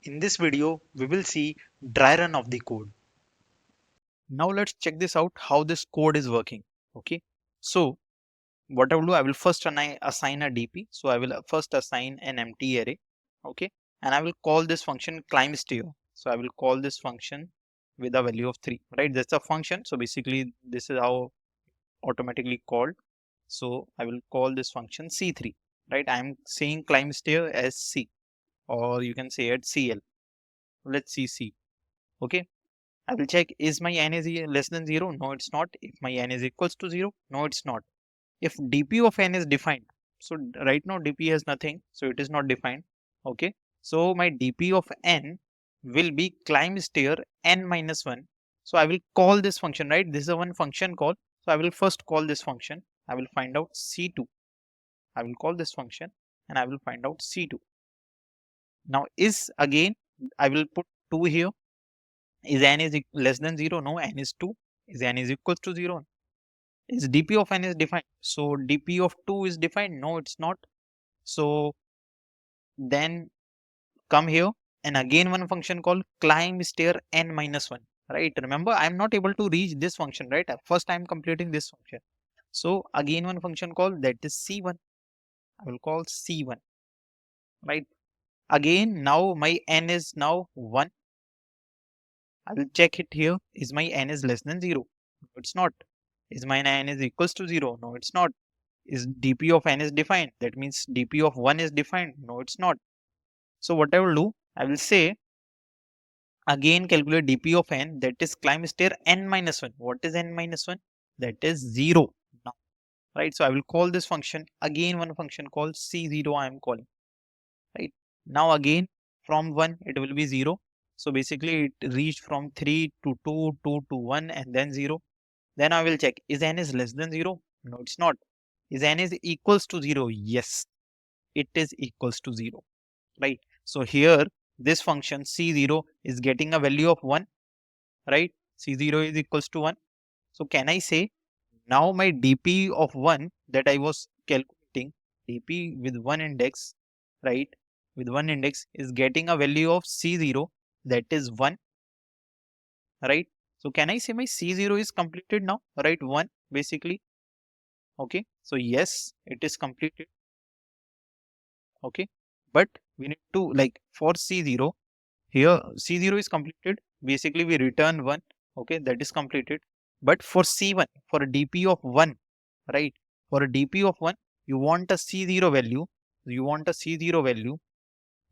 In this video, we will see dry run of the code. Now let's check this out how this code is working. Okay, so what I will do, I will first assign a DP. So I will first assign an empty array. Okay, and I will call this function climb stair. So I will call this function with a value of 3, right? That's a function. So basically this is how automatically called. So I will call this function C3, right? I'm saying climb stair as C, or you can say it CL. Let's see C. Okay, I will check, is my n is less than 0? No, it's not. If my n is equals to 0? No, it's not. If dp of n is defined, so right now dp has nothing, so it is not defined. Okay, so my dp of n will be climb stair n minus 1. So I will call this function, right? This is a one function call. So I will first call this function. I will find out C2. I will call this function and I will find out C2. Now is again, I will put 2 here. Is n is less than 0? No, n is 2. Is n is equals to 0? Is dp of n is defined? So dp of 2 is defined? No, it's not. So then come here and again one function called climb stair n minus 1. Right? Remember, I'm not able to reach this function, right? First I'm completing this function. So again one function called that is C1. I will call C1. Right? Again, now my n is now 1. I will check it here. Is my n is less than 0? No, it's not. Is my n is equals to 0? No, it's not. Is dp of n is defined? That means dp of 1 is defined. No, it's not. So what I will do, I will say again calculate dp of n, that is climb stair n minus 1. What is n minus 1? That is 0 now, right? So I will call this function again, one function called C0 I am calling, right? Now again from 1 it will be 0. So basically it reached from 3 to 2, 2 to 1 and then 0. Then I will check, is n is less than 0? No, it's not. Is n is equals to 0? Yes, it is equals to 0, right? So here this function C0 is getting a value of 1, right? C0 is equals to 1. So can I say now my dp of 1 that I was calculating, dp with one index, right? With one index is getting a value of C0, that is 1, right? So can I say my C0 is completed now, right? 1 basically. Okay, so yes, it is completed. Okay, but we need to, like, for C0, here C0 is completed. Basically we return 1. Okay, that is completed. But for C1, for a dp of 1, right? For a dp of 1, you want a C0 value. You want a C0 value.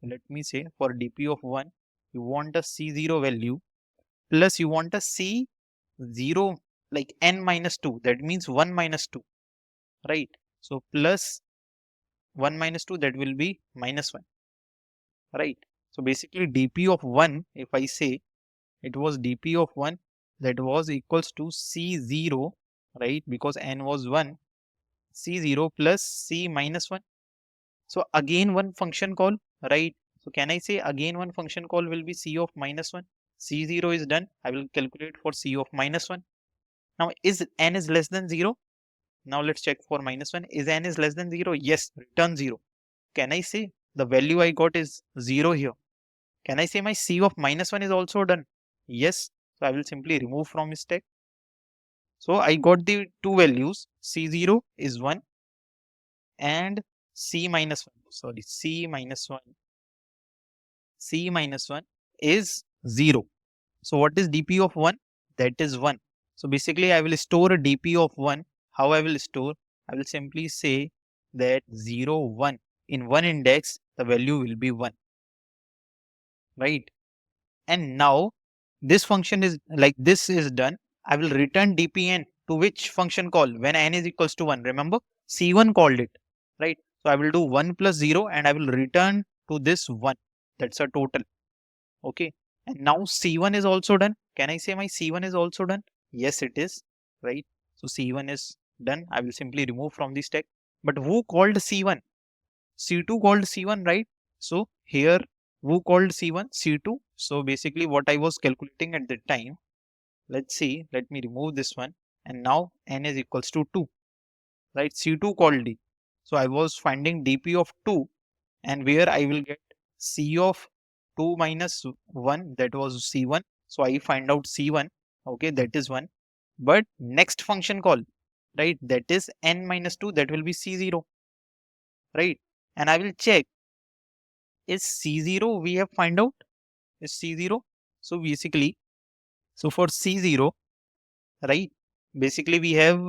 Let me say for dp of 1, you want a C0 value plus you want a C0 like n minus 2. That means 1 minus 2, right? So plus 1 minus 2, that will be minus 1, right? So basically dp of 1, if I say it was dp of 1, that was equals to C0, right? Because n was 1, C0 plus C minus 1. So again one function call, right? So can I say again one function call will be C of minus 1. C0 is done. I will calculate for C of minus 1. Now is n is less than 0? Now let's check for minus 1. Is n is less than 0? Yes, return 0. Can I say the value I got is 0 here? Can I say my C of minus 1 is also done? Yes. So I will simply remove from stack. So I got the two values. C0 is 1 and C minus 1. Sorry, C minus 1. C minus 1 is 0. So what is dp of 1? That is 1. So basically I will store a dp of 1. How I will store? I will simply say that 0, 1. In one index, the value will be 1. Right? And now this function is like this is done. I will return dpn to which function call when n is equals to 1. Remember, C1 called it, right? So I will do 1 plus 0 and I will return to this 1. That's a total. Okay. And now C1 is also done. Can I say my C1 is also done? Yes, it is, right? So C1 is done. I will simply remove from the stack. But who called C1? C2 called C1, right? So here who called C1? C2. So basically what I was calculating at that time, let's see, let me remove this one. And now n is equals to 2, right? C2 called D. So I was finding dp of 2 and where I will get C of 2 minus 1, that was C1. So I find out C1. Okay, that is 1. But next function call, right, that is n minus 2, that will be C0, right? And I will check, is C0 we have find out, is C0. So basically, so for C0, right, basically we have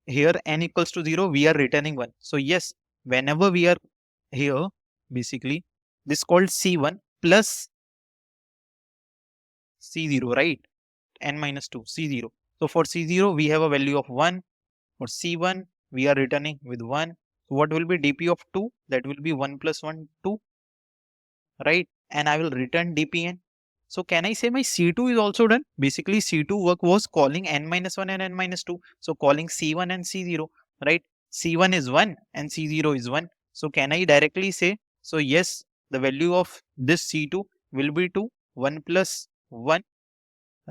here n equals to 0, we are returning 1. So yes, whenever we are here, basically this called C1 plus C0, right? N minus 2, C0. So for C0, we have a value of 1. For C1, we are returning with 1. So what will be dp of 2? That will be 1 plus 1, 2, right? And I will return dpn. So can I say my C2 is also done? Basically, C2 work was calling n minus 1 and n minus 2. So calling C1 and C0, right? C1 is 1 and C0 is 1. So can I directly say, so yes, the value of this C2 will be 2, 1 plus 1,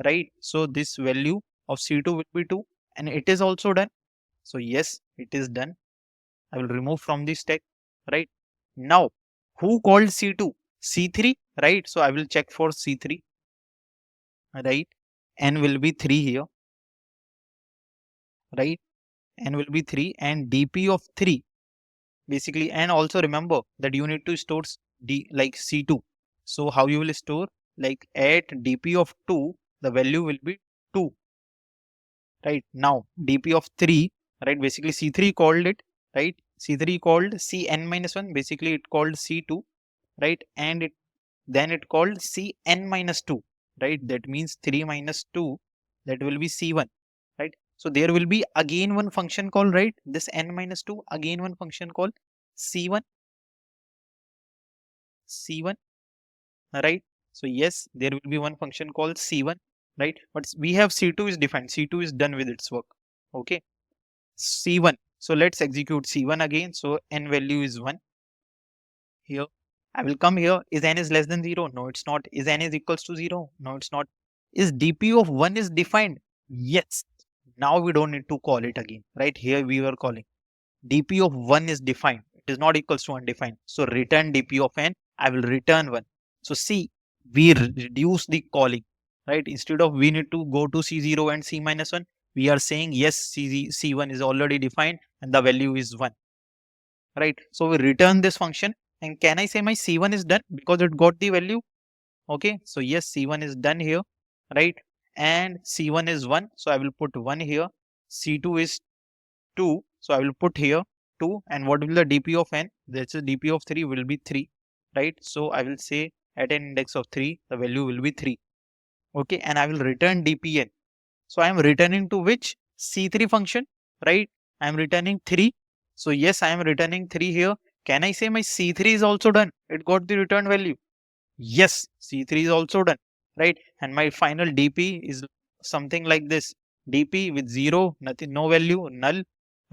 right? So this value of C2 will be 2 and it is also done. So yes, it is done. I will remove from this stack, right? Now, who called C2? C3, right? So I will check for C3, right? N will be 3 here, right? N will be 3 and dp of 3 basically. And also remember that you need to store like C2. So how you will store, like at dp of 2, the value will be 2, right? Now dp of 3, right, basically C3 called it, right? C3 called Cn minus 1, basically it called C2, right? And it then it called Cn minus 2, right? That means 3 minus 2, that will be C1, right? So there will be again one function call, right? This n minus 2, again one function call C1, C1, right? So yes, there will be one function called C1, right? But we have C2 is defined, C2 is done with its work, okay? C1. So let's execute C1 again. So n value is 1 here. I will come here. Is n is less than 0? No, it's not. Is n is equals to 0? No, it's not. Is dp of 1 is defined? Yes. Now we don't need to call it again, right? Here we were calling. dp of 1 is defined. It is not equals to undefined. So return dp of n. I will return 1. So see, we reduce the calling, right? Instead of we need to go to C0 and C minus 1, we are saying yes, C1 is already defined and the value is 1, right? So we return this function and can I say my C1 is done because it got the value? Okay, so yes, C1 is done here, right? And C1 is 1, so I will put 1 here. C2 is 2, so I will put here 2. And what will the dp of n? That's a dp of 3 will be 3, right? So I will say at an index of 3, the value will be 3. Okay, and I will return dpn. So I am returning to which? C3 function, right? I am returning 3. So yes, I am returning 3 here. Can I say my C3 is also done? It got the return value. Yes, C3 is also done, right? And my final dp is something like this. dp with 0, nothing, no value, null,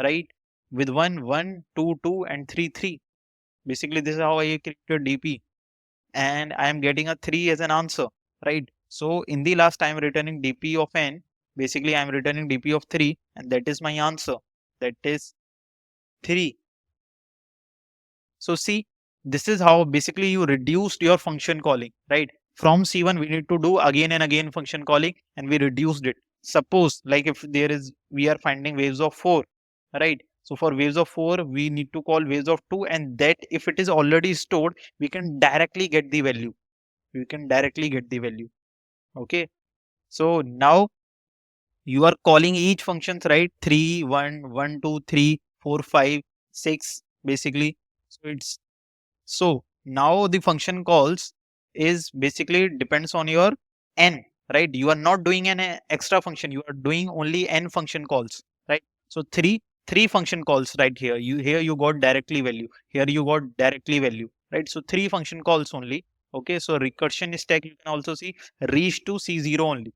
right? With 1, 1, 2, 2, and 3, 3. Basically, this is how I created dp. And I am getting a 3 as an answer, right? So in the last, I am returning dp of n. Basically, I am returning dp of 3, and that is my answer. That is 3. So see, this is how basically you reduced your function calling, right? From C1, we need to do again and again function calling, and we reduced it. Suppose like if there is, we are finding waves of 4, right? So for waves of 4, we need to call waves of 2, and that if it is already stored, we can directly get the value. We can directly get the value. Okay. So now you are calling each functions, right? 3, 1, 1, 2, 3, 4, 5, 6, basically. So it's so now the function calls is basically depends on your n, right? You are not doing an extra function. You are doing only n function calls, right? So three function calls right here. Here you got directly value. Here you got directly value, right? So 3 function calls only. Okay. So recursion stack you can also see reach to C0 only.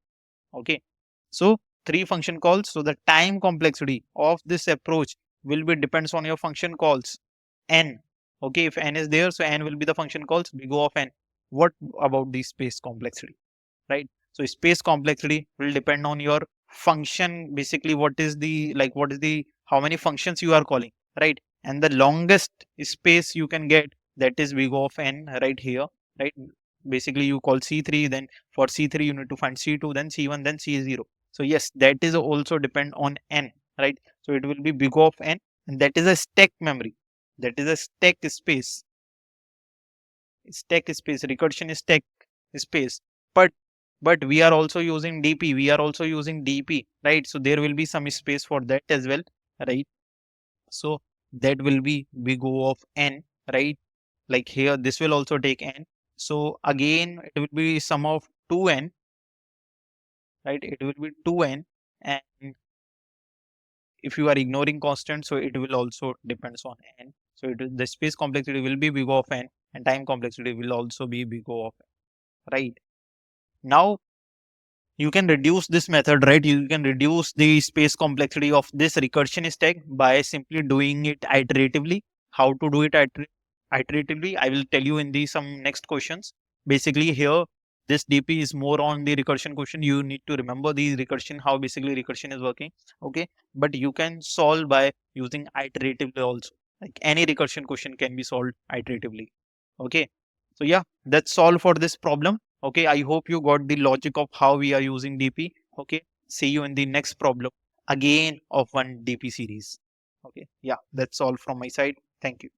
Okay. So 3 function calls. So the time complexity of this approach will be depends on your function calls n. Okay, if n is there, so n will be the function calls big O of n. What about the space complexity, right? So space complexity will depend on your function. Basically, what is the how many functions you are calling, right? And the longest space you can get, that is big O of n right here, right? basically you call C3, then for C3 you need to find C2, then C1, then C0. So yes, that is also depend on n, right? So it will be big O of n, and that is a stack memory. That is a stack space. Stack space, recursion is stack space. But we are also using DP. We are also using DP, right? So there will be some space for that as well, right? So that will be big O of n, right? Like here, this will also take n. So again, it will be sum of 2n, right? It will be 2n, and if you are ignoring constant, so it will also depends on n. So the space complexity will be big O of n, and time complexity will also be big O of n, right? Now you can reduce this method, right? You can reduce the space complexity of this recursion stack by simply doing it iteratively. How to do it iteratively, I will tell you in the some next questions. Basically here, this DP is more on the recursion question. You need to remember the recursion, how basically recursion is working. Okay, but you can solve by using iteratively also. Like any recursion question can be solved iteratively. Okay, so yeah, that's all for this problem. Okay, I hope you got the logic of how we are using DP. Okay, see you in the next problem again of one DP series. Okay, yeah, that's all from my side. Thank you.